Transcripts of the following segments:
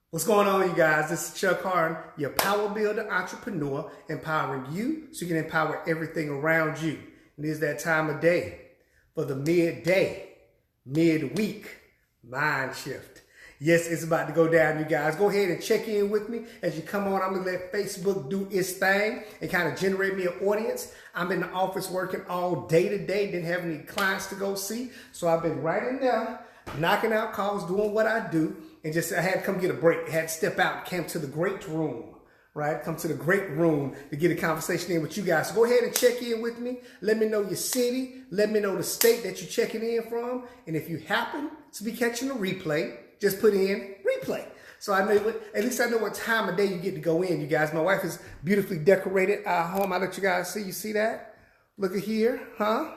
What's going on, you guys? This is Chuck Harden, your power builder entrepreneur, empowering you so you can empower everything around you. And it is that time of day for the midweek mind shift. Yes, it's about to go down, you guys. Go ahead and check in with me as you come on. I'm going to let Facebook do its thing and kind of generate me an audience. I'm in the office working all day today. Didn't have any clients to go see. So I've been right in there, knocking out calls, doing what I do. And just, I had to come get a break. I had to step out, came to the great room, right? Come to the great room to get a conversation in with you guys. So go ahead and check in with me. Let me know your city. Let me know the state that you're checking in from. And if you happen to be catching a replay, just put in replay. So I know, at least I know what time of day you get to go in, you guys. My wife is beautifully decorated our home. I'll let you guys see. You see that? Look at here, huh?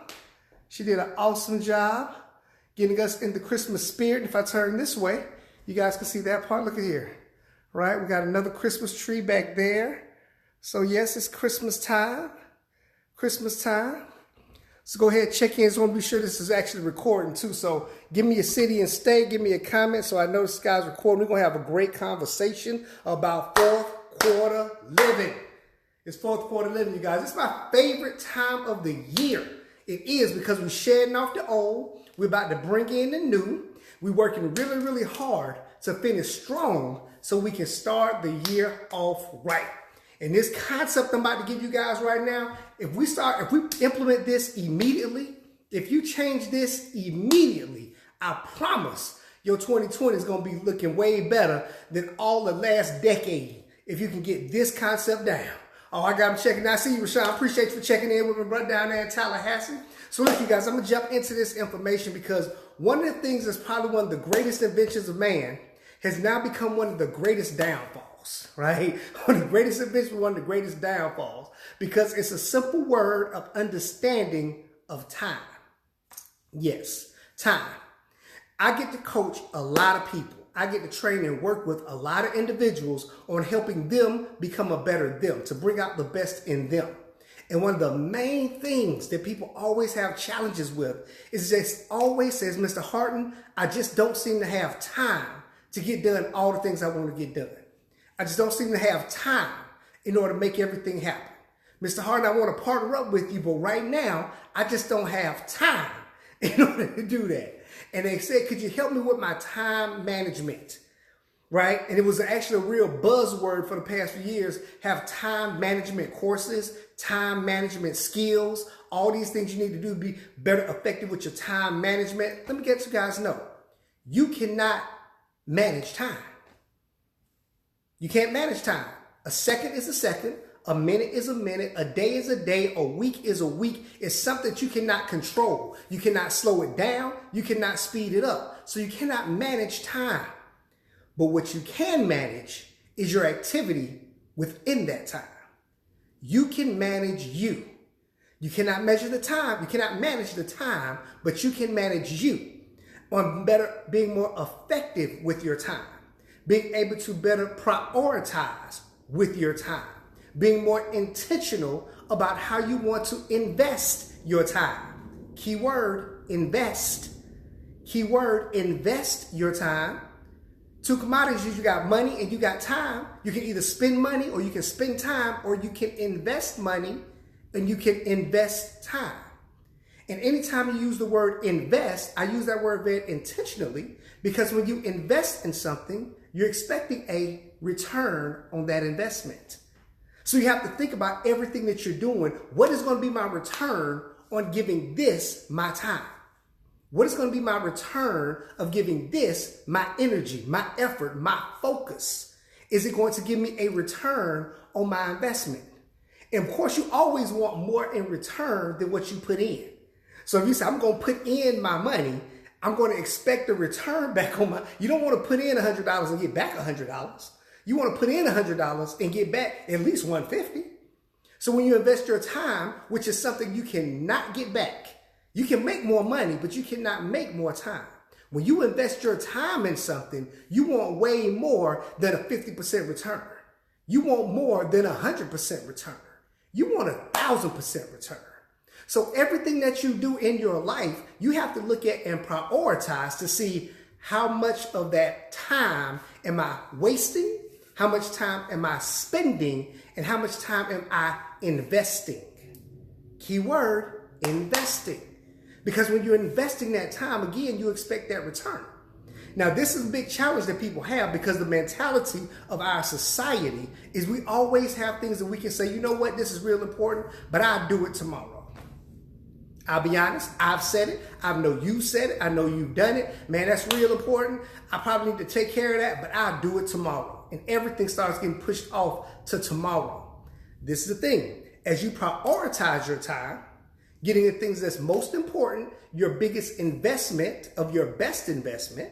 She did an awesome job getting us in the Christmas spirit. If I turn this way, you guys can see that part. Look at here, right? We got another Christmas tree back there. So yes, it's Christmas time. Christmas time. So go ahead, check in. So I want to be sure this is actually recording too. So give me a city and state. Give me a comment so I know this guy's recording. We're going to have a great conversation about fourth quarter living. It's fourth quarter living, you guys. It's my favorite time of the year. It is because we're shedding off the old. We're about to bring in the new. We're working really, really hard to finish strong so we can start the year off right. And this concept I'm about to give you guys right now, if we implement this immediately, if you change this immediately, I promise your 2020 is going to be looking way better than all the last decade if you can get this concept down. Oh, I got him checking. I see you, Rashawn. Appreciate you for checking in with me, brother, down there in Tallahassee. So look, you guys, I'm going to jump into this information because one of the things that's probably one of the greatest inventions of man has now become one of the greatest downfalls, right? One of the greatest inventions, one of the greatest downfalls, because it's a simple word of understanding of time. Yes, time. I get to coach a lot of people. I get to train and work with a lot of individuals on helping them become a better them, to bring out the best in them. And one of the main things that people always have challenges with is just always says, Mr. Harden, I just don't seem to have time to get done all the things I want to get done. I just don't seem to have time in order to make everything happen. Mr. Harden, I want to partner up with you, but right now, I just don't have time in order to do that. And they said, could you help me with my time management? Right? And it was actually a real buzzword for the past few years, have time management courses, time management skills, all these things you need to do to be better effective with your time management. Let me get you guys know, you cannot manage time. You can't manage time. A second is a second, a minute is a minute, a day is a day, a week is a week. It's something that you cannot control. You cannot slow it down. You cannot speed it up. So you cannot manage time. But what you can manage is your activity within that time. You can manage you. You cannot measure the time. You cannot manage the time, but you can manage you on being more effective with your time, being able to better prioritize with your time, being more intentional about how you want to invest your time. Keyword, invest. Keyword, invest your time. Two commodities, you got money and you got time. You can either spend money or you can spend time, or you can invest money and you can invest time. And anytime you use the word invest, I use that word very intentionally because when you invest in something, you're expecting a return on that investment. So you have to think about everything that you're doing. What is going to be my return on giving this my time? What is going to be my return of giving this my energy, my effort, my focus? Is it going to give me a return on my investment? And of course, you always want more in return than what you put in. So if you say, I'm going to put in my money, I'm going to expect a return back on my, you don't want to put in $100 and get back $100. You want to put in $100 and get back at least $150. So when you invest your time, which is something you cannot get back, you can make more money, but you cannot make more time. When you invest your time in something, you want way more than a 50% return. You want more than 100% return. You want 1,000% return. So everything that you do in your life, you have to look at and prioritize to see, how much of that time am I wasting? How much time am I spending? And how much time am I investing? Keyword, investing. Because when you're investing that time, again, you expect that return. Now, this is a big challenge that people have because the mentality of our society is we always have things that we can say, you know what, this is real important, but I'll do it tomorrow. I'll be honest, I've said it. I know you said it. I know you've done it. Man, that's real important. I probably need to take care of that, but I'll do it tomorrow. And everything starts getting pushed off to tomorrow. This is the thing. As you prioritize your time, getting the things that's most important, your biggest investment of your best investment,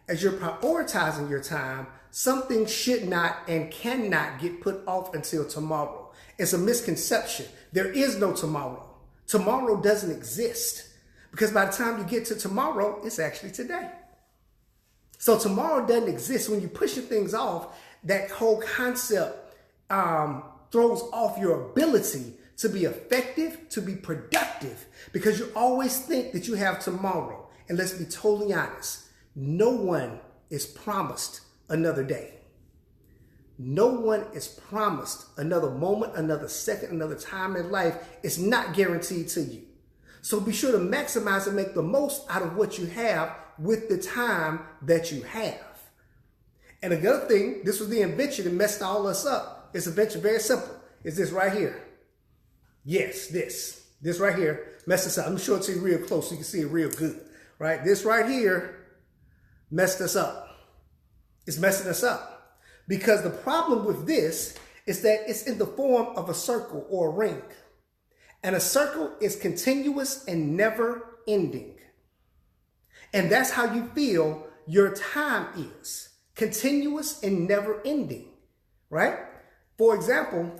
as you're prioritizing your time, something should not and cannot get put off until tomorrow. It's a misconception. There is no tomorrow. Tomorrow doesn't exist because by the time you get to tomorrow, it's actually today. So tomorrow doesn't exist. When you're pushing things off, that whole concept throws off your ability to be effective, to be productive, because you always think that you have tomorrow. And let's be totally honest, no one is promised another day. No one is promised another moment, another second, another time in life. It's not guaranteed to you. So be sure to maximize and make the most out of what you have with the time that you have. And another thing, this was the invention that messed all us up. This invention, very simple. It's this right here. Yes, this right here messed us up. I'm sure it's real close so you can see it real good, right? This right here messed us up. It's messing us up. Because the problem with this is that it's in the form of a circle or a ring. And a circle is continuous and never ending. And that's how you feel your time is. Continuous and never ending, right? For example,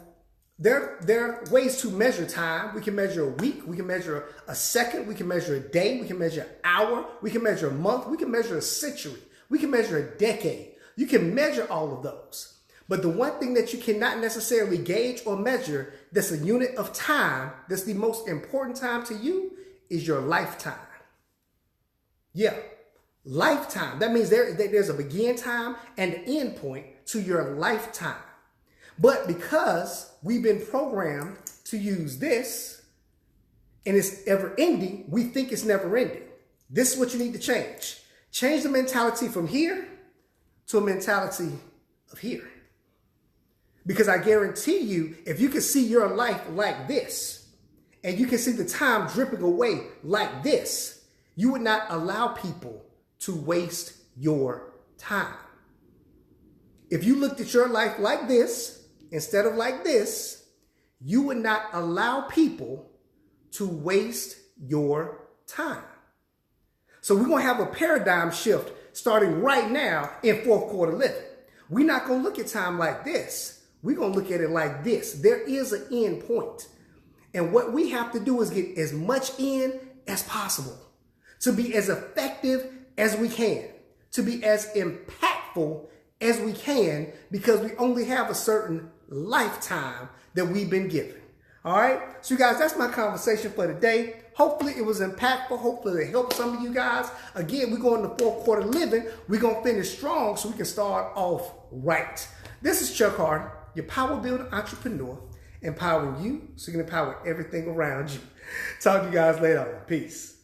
there are ways to measure time. We can measure a week. We can measure a second. We can measure a day. We can measure an hour. We can measure a month. We can measure a century. We can measure a decade. You can measure all of those. But the one thing that you cannot necessarily gauge or measure that's a unit of time, that's the most important time to you, is your lifetime. Yeah, lifetime. That means there's a begin time and an end point to your lifetime. But because we've been programmed to use this and it's ever ending, we think it's never ending. This is what you need to change. Change the mentality from here to a mentality of here. Because I guarantee you, if you can see your life like this, and you can see the time dripping away like this, you would not allow people to waste your time. If you looked at your life like this, instead of like this, you would not allow people to waste your time. So we're going to have a paradigm shift starting right now in fourth quarter living. We're not going to look at time like this. We're going to look at it like this. There is an end point. And what we have to do is get as much in as possible to be as effective as we can, to be as impactful as we can, because we only have a certain lifetime that we've been given. All right. So you guys, that's my conversation for today. Hopefully it was impactful. Hopefully it helped some of you guys. Again, we're going to fourth quarter living. We're going to finish strong so we can start off right. This is Chuck Harden, your power builder entrepreneur, empowering you so you can empower everything around you. Talk to you guys later on. Peace.